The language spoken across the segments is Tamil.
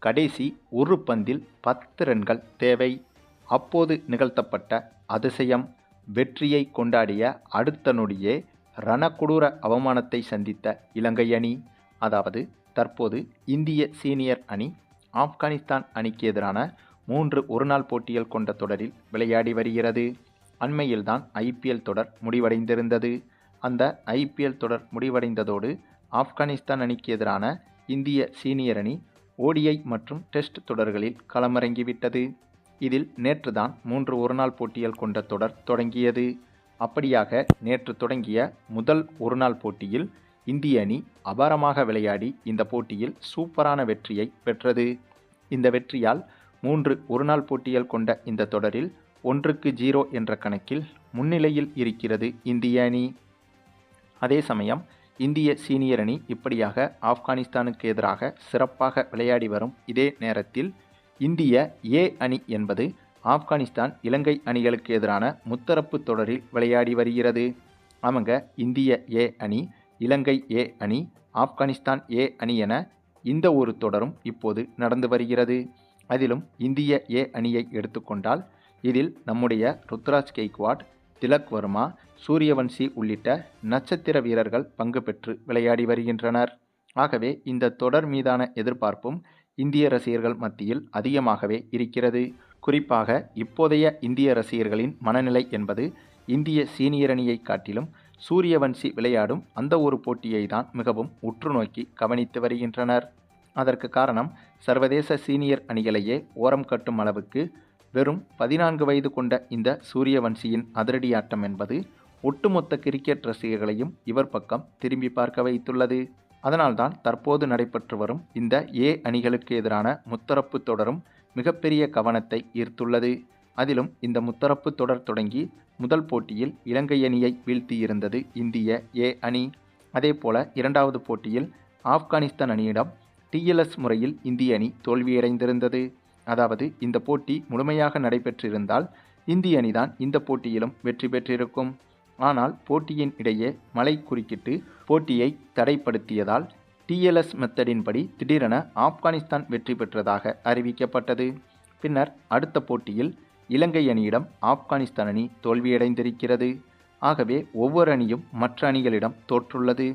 கடைசி ஒரு பந்தில் 10 ரன்கள் தேவை. அப்போது நிகழ்த்தப்பட்ட அதிசயம். வெற்றியை கொண்டாடிய அடுத்த நொடியே ரணகொடூர அவமானத்தை சந்தித்த இலங்கை அணி. அதாவது தற்போது இந்திய சீனியர் அணி ஆப்கானிஸ்தான் அணிக்கு எதிரான 3 ஒருநாள் போட்டிகள் கொண்ட தொடரில் விளையாடி வருகிறது. அண்மையில்தான் ஐபிஎல் தொடர் முடிவடைந்திருந்தது. அந்த ஐபிஎல் தொடர் முடிவடைந்ததோடு ஆப்கானிஸ்தான் அணிக்கு எதிரான இந்திய சீனியர் அணி ஓடிஐ மற்றும் டெஸ்ட் தொடர்களில் களமிறங்கிவிட்டது. இதில் நேற்றுதான் 3 ஒருநாள் போட்டிகள் கொண்ட தொடர் தொடங்கியது. அப்படியாக நேற்று தொடங்கிய முதல் ஒருநாள் போட்டியில் இந்திய அணி அபாரமாக விளையாடி இந்த போட்டியில் சூப்பரான வெற்றியை பெற்றது. இந்த வெற்றியால் 3 ஒருநாள் போட்டிகள் கொண்ட இந்த தொடரில் 1-0 என்ற கணக்கில் முன்னிலையில் இருக்கிறது இந்திய அணி. அதே சமயம் இந்திய சீனியர் அணி இப்படியாக ஆப்கானிஸ்தானுக்கு எதிராக சிறப்பாக விளையாடி வரும் இதே நேரத்தில் இந்திய ஏ அணி என்பது ஆப்கானிஸ்தான் இலங்கை அணிகளுக்கு எதிரான முத்தரப்பு தொடரில் விளையாடி வருகிறது. அவங்க இந்திய ஏ அணி, இலங்கை ஏ அணி, ஆப்கானிஸ்தான் ஏ அணி என இந்த ஒரு தொடரும் இப்போது நடந்து வருகிறது. அதிலும் இந்திய ஏ அணியை எடுத்துக்கொண்டால் இதில் நம்முடைய ருத்ராஜ் கெய்க்வாட், திலக் வர்மா, சூரியவன்சி உள்ளிட்ட நட்சத்திர வீரர்கள் பங்கு பெற்று விளையாடி வருகின்றனர். ஆகவே இந்த தொடர் மீதான எதிர்பார்ப்பும் இந்திய ரசிகர்கள் மத்தியில் அதிகமாகவே இருக்கிறது. குறிப்பாக இப்போதைய இந்திய ரசிகர்களின் மனநிலை என்பது இந்திய சீனியர் அணியை காட்டிலும் சூரியவன்சி விளையாடும் அந்த ஒரு போட்டியை தான் மிகவும் உற்று நோக்கி கவனித்து வருகின்றனர். அதற்கு காரணம் சர்வதேச சீனியர் அணிகளையே ஓரம் கட்டும் அளவுக்கு வெறும் 14 வயது கொண்ட இந்த சூரியவன்சியின் அதிரடியாட்டம் என்பது ஒட்டுமொத்த கிரிக்கெட் ரசிகர்களையும் இவர் பக்கம் திரும்பி பார்க்க வைத்துள்ளது. அதனால்தான் தற்போது நடைபெற்று வரும் இந்த ஏ அணிகளுக்கு எதிரான முத்தரப்பு தொடரும் மிகப்பெரிய கவனத்தை ஈர்த்துள்ளது. அதிலும் இந்த முத்தரப்பு தொடர் தொடங்கி முதல் போட்டியில் இலங்கை அணியை வீழ்த்தியிருந்தது இந்திய ஏ அணி. அதேபோல இரண்டாவது போட்டியில் ஆப்கானிஸ்தான் அணியிடம் டிஎல்எஸ் முறையில் இந்திய அணி தோல்வியடைந்திருந்தது. அதாவது இந்த போட்டி முழுமையாக நடைபெற்றிருந்தால் இந்திய அணிதான் இந்த போட்டியிலும் வெற்றி பெற்றிருக்கும். ஆனால் போட்டியின் இடையே மழை குறுக்கிட்டு போட்டியை தடைப்படுத்தியதால் டிஎல்எஸ் மெத்தடின்படி திடீரென ஆப்கானிஸ்தான் வெற்றி பெற்றதாக அறிவிக்கப்பட்டது. பின்னர் அடுத்த போட்டியில் இலங்கை அணியிடம் ஆப்கானிஸ்தான் அணி தோல்வியடைந்திருக்கிறது. ஆகவே ஒவ்வொரு அணியும் மற்ற அணிகளிடம் தோற்றுள்ளது.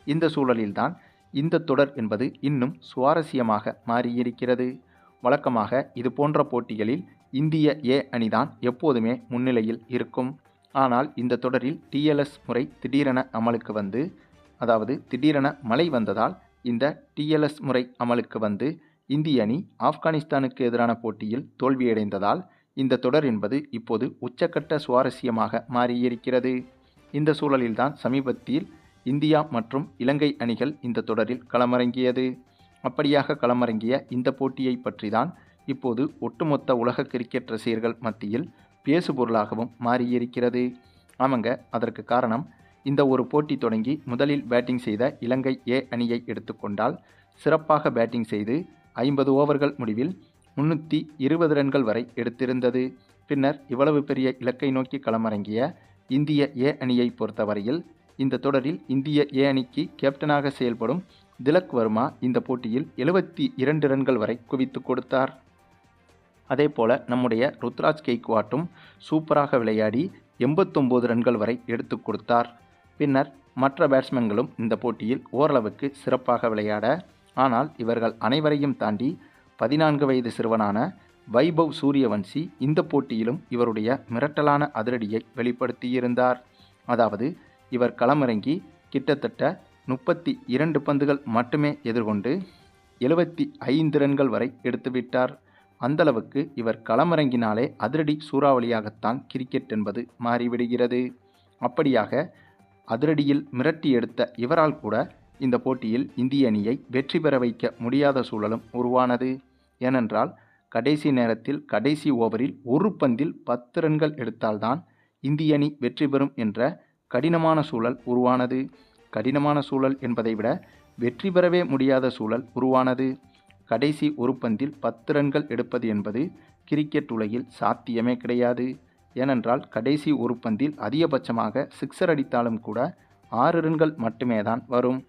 இந்த சூழலில்தான் இந்த தொடர் என்பது இன்னும் சுவாரஸ்யமாக மாறியிருக்கிறது. வழக்கமாக இது போன்ற போட்டிகளில் இந்திய ஏ அணிதான் எப்போதுமே முன்னிலையில் இருக்கும். ஆனால் இந்த தொடரில் டிஎல்எஸ் முறை திடீரென அமலுக்கு வந்து, அதாவது திடீரென மழை வந்ததால் இந்த டிஎல்எஸ் முறை அமலுக்கு வந்து இந்திய அணி ஆப்கானிஸ்தானுக்கு எதிரான போட்டியில் தோல்வியடைந்ததால் இந்த தொடர் என்பது இப்போது உச்சக்கட்ட சுவாரஸ்யமாக மாறியிருக்கிறது. இந்த சூழலில்தான் சமீபத்தில் இந்தியா மற்றும் இலங்கை அணிகள் இந்த தொடரில் களமிறங்கியது. அப்படியாக களமிறங்கிய இந்த போட்டியை பற்றி தான் இப்போது ஒட்டுமொத்த உலக கிரிக்கெட் ரசிகர்கள் மத்தியில் பேசுபொருளாகவும் மாறியிருக்கிறது. ஆமாங்க, அதற்கு காரணம் இந்த ஒரு போட்டி தொடங்கி முதலில் பேட்டிங் செய்த இலங்கை ஏ அணியை எடுத்துக்கொண்டால் சிறப்பாக பேட்டிங் செய்து 50 ஓவர்கள் முடிவில் 320 ரன்கள் வரை எடுத்திருந்தது. பின்னர் இவ்வளவு பெரிய இலக்கை நோக்கி களமிறங்கிய இந்திய ஏ அணியை பொறுத்தவரையில் இந்த தொடரில் இந்திய ஏ அணிக்கு கேப்டனாக செயல்படும் திலக் வர்மா இந்த போட்டியில் 72 ரன்கள் வரை குவித்து கொடுத்தார். அதேபோல நம்முடைய ருத்ராஜ் கெய்க்வாட்டும் சூப்பராக விளையாடி 89 ரன்கள் வரை எடுத்து கொடுத்தார். பின்னர் மற்ற பேட்ஸ்மேன்களும் இந்த போட்டியில் ஓரளவுக்கு சிறப்பாக விளையாட, ஆனால் இவர்கள் அனைவரையும் தாண்டி 14 வயது சிறுவனான வைபவ் சூரியவன்சி இந்த போட்டியிலும் இவருடைய மிரட்டலான அதிரடியை வெளிப்படுத்தியிருந்தார். அதாவது இவர் களமிறங்கி கிட்டத்தட்ட 32 பந்துகள் மட்டுமே எதிர்கொண்டு 75 ரன்கள் வரை எடுத்துவிட்டார். அந்தளவுக்கு இவர் களமிறங்கினாலே அதிரடி சூறாவளியாகத்தான் கிரிக்கெட் என்பது மாறிவிடுகிறது. அப்படியாக அதிரடியில் மிரட்டி எடுத்த இவரால் கூட இந்த போட்டியில் இந்திய அணியை வெற்றி பெற வைக்க முடியாத சூழலும் உருவானது. ஏனென்றால் கடைசி நேரத்தில் கடைசி ஓவரில் ஒரு பந்தில் 10 ரன்கள் எடுத்தால்தான் இந்திய அணி வெற்றி பெறும் என்ற கடினமான சூழல் உருவானது. கடினமான சூழல் என்பதை விட வெற்றி பெறவே முடியாத சூழல் உருவானது. கடைசி ஒரு பந்தில் 10 ரன்கள் எடுப்பது என்பது கிரிக்கெட் உலகில் சாத்தியமே கிடையாது. ஏனென்றால் கடைசி ஒரு பந்தில் அதிகபட்சமாக சிக்ஸர் அடித்தாலும் கூட 6 ரன்கள் மட்டுமே தான் வரும்.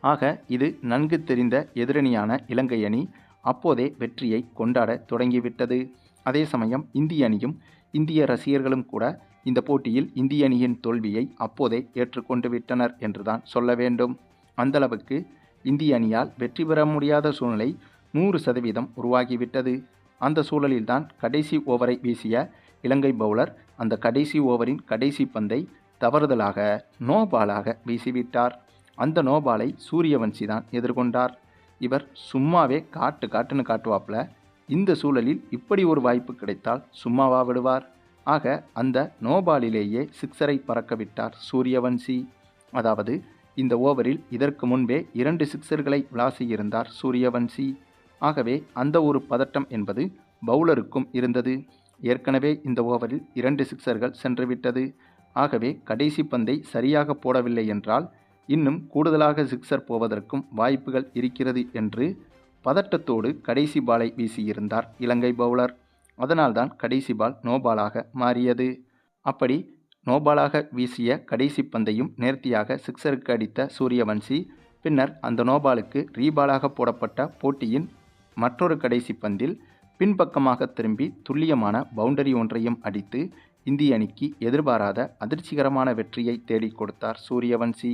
ஆக இது நன்கு தெரிந்த எதிரணியான இலங்கை அணி அப்போதே வெற்றியை கொண்டாட தொடங்கிவிட்டது. அதே சமயம் இந்திய அணியும் இந்திய ரசிகர்களும் கூட இந்த போட்டியில் இந்திய அணியின் தோல்வியை அப்போதே ஏற்றுக்கொண்டு விட்டனர் என்றுதான் சொல்ல வேண்டும். அந்தளவுக்கு இந்திய அணியால் வெற்றி பெற முடியாத சூழ்நிலை 100% உருவாகிவிட்டது. அந்த சூழலில்தான் கடைசி ஓவரை வீசிய இலங்கை பவுலர் அந்த கடைசி ஓவரின் கடைசி பந்தை தவறுதலாக நோ பாலாக வீசிவிட்டார். அந்த நோ பாலை சூரியவன்சி தான் எதிர்கொண்டார். இவர் சும்மாவே காட்டுன்னு காட்டுவாப்ல. இந்த சூழலில் இப்படி ஒரு வாய்ப்பு கிடைத்தால் சும்மாவா விடுவார்? ஆக அந்த நோ பாலிலேயே சிக்ஸரை பறக்கவிட்டார் சூரியவன்சி. அதாவது இந்த ஓவரில் இதற்கு முன்பே 2 சிக்ஸர்களை விளாசியிருந்தார் சூரியவன்சி. ஆகவே அந்த ஒரு பதட்டம் என்பது பவுலருக்கும் இருந்தது. ஏற்கனவே இந்த ஓவரில் 2 சிக்ஸர்கள் சென்றுவிட்டது. ஆகவே கடைசி பந்தை சரியாக போடவில்லை என்றால் இன்னும் கூடுதலாக சிக்ஸர் போவதற்கும் வாய்ப்புகள் இருக்கிறது என்று பதட்டத்தோடு கடைசி பாலை வீசியிருந்தார் இலங்கை பவுலர். அதனால்தான் கடைசி பால் நோபாலாக மாறியது. அப்படி நோபாலாக வீசிய கடைசி பந்தையும் நேர்த்தியாக சிக்ஸருக்கு அடித்த சூரியவன்சி பின்னர் அந்த நோபாலுக்கு ரீபாலாக போடப்பட்ட போட்டியின் மற்றொரு கடைசி பந்தில் பின்பக்கமாக திரும்பி துல்லியமான பவுண்டரி ஒன்றையும் அடித்து இந்திய அணிக்கு எதிர்பாராத அதிர்ச்சிகரமான வெற்றியை தேடிக் கொடுத்தார் சூரியவன்சி.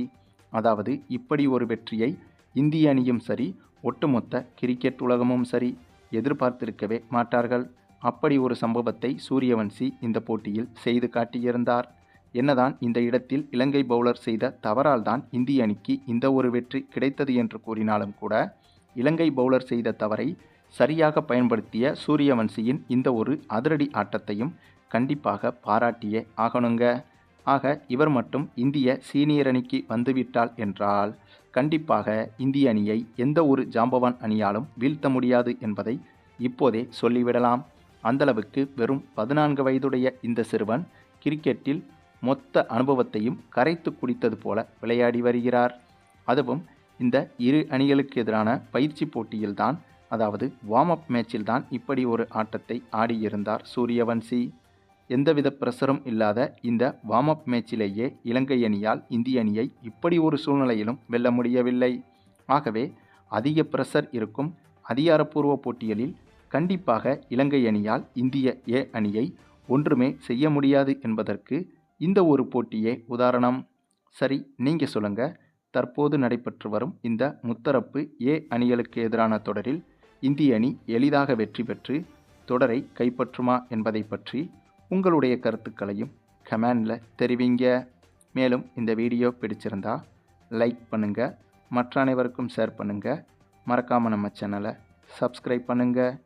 அதாவது இப்படி ஒரு வெற்றியை இந்திய அணியும் சரி, ஒட்டுமொத்த கிரிக்கெட் உலகமும் சரி எதிர்பார்த்திருக்கவே மாட்டார்கள். அப்படி ஒரு சம்பவத்தை சூரியவன்சி இந்த போட்டியில் செய்து காட்டியிருந்தார். என்னதான் இந்த இடத்தில் இலங்கை பவுலர் செய்த தவறால் தான் இந்திய அணிக்கு இந்த ஒரு வெற்றி கிடைத்தது என்று கூறினாலும் கூட, இலங்கை பவுலர் செய்த தவறை சரியாக பயன்படுத்திய சூரியவன்சியின் இந்த ஒரு அதிரடி ஆட்டத்தையும் கண்டிப்பாக பாராட்டியே ஆகணுங்க. ஆக இவர் மட்டும் இந்திய சீனியர் அணிக்கு வந்துவிட்டால் என்றால் கண்டிப்பாக இந்திய அணியை எந்த ஒரு ஜாம்பவான் அணியாலும் வீழ்த்த முடியாது என்பதை இப்போதே சொல்லிவிடலாம். அந்தளவுக்கு வெறும் 14 வயதுடைய இந்த சிறுவன் கிரிக்கெட்டில் மொத்த அனுபவத்தையும் கரைத்து குடித்தது போல விளையாடி வருகிறார். அதுவும் இந்த இரு அணிகளுக்கு எதிரான பயிற்சி போட்டியில்தான், அதாவது வார்ம் அப் மேட்சில்தான் இப்படி ஒரு ஆட்டத்தை ஆடியிருந்தார் சூரியவன்சி. எந்தவித பிரஷரும் இல்லாத இந்த வார்ம் அப் மேட்சிலேயே இலங்கை அணியால் இந்திய அணியை இப்படி ஒரு சூழ்நிலையிலும் வெல்ல முடியவில்லை. ஆகவே அதிக பிரஷர் இருக்கும் அதிகாரப்பூர்வ போட்டிகளில் கண்டிப்பாக இலங்கை அணியால் இந்திய ஏ அணியை ஒன்றுமே செய்ய முடியாது என்பதற்கு இந்த ஒரு போட்டியே உதாரணம். சரி, நீங்கள் சொல்லுங்கள், தற்போது நடைபெற்று வரும் இந்த முத்தரப்பு ஏ அணிகளுக்கு எதிரான தொடரில் இந்திய அணி எளிதாக வெற்றி பெற்று தொடரை கைப்பற்றுமா என்பதை பற்றி உங்களுடைய கருத்துக்களையும் கமெண்டில் தெரிவிங்க. மேலும் இந்த வீடியோ பிடிச்சிருந்தா லைக் பண்ணுங்கள், மற்ற அனைவருக்கும் ஷேர் பண்ணுங்கள், மறக்காமல் நம்ம சேனலை சப்ஸ்கிரைப் பண்ணுங்கள்.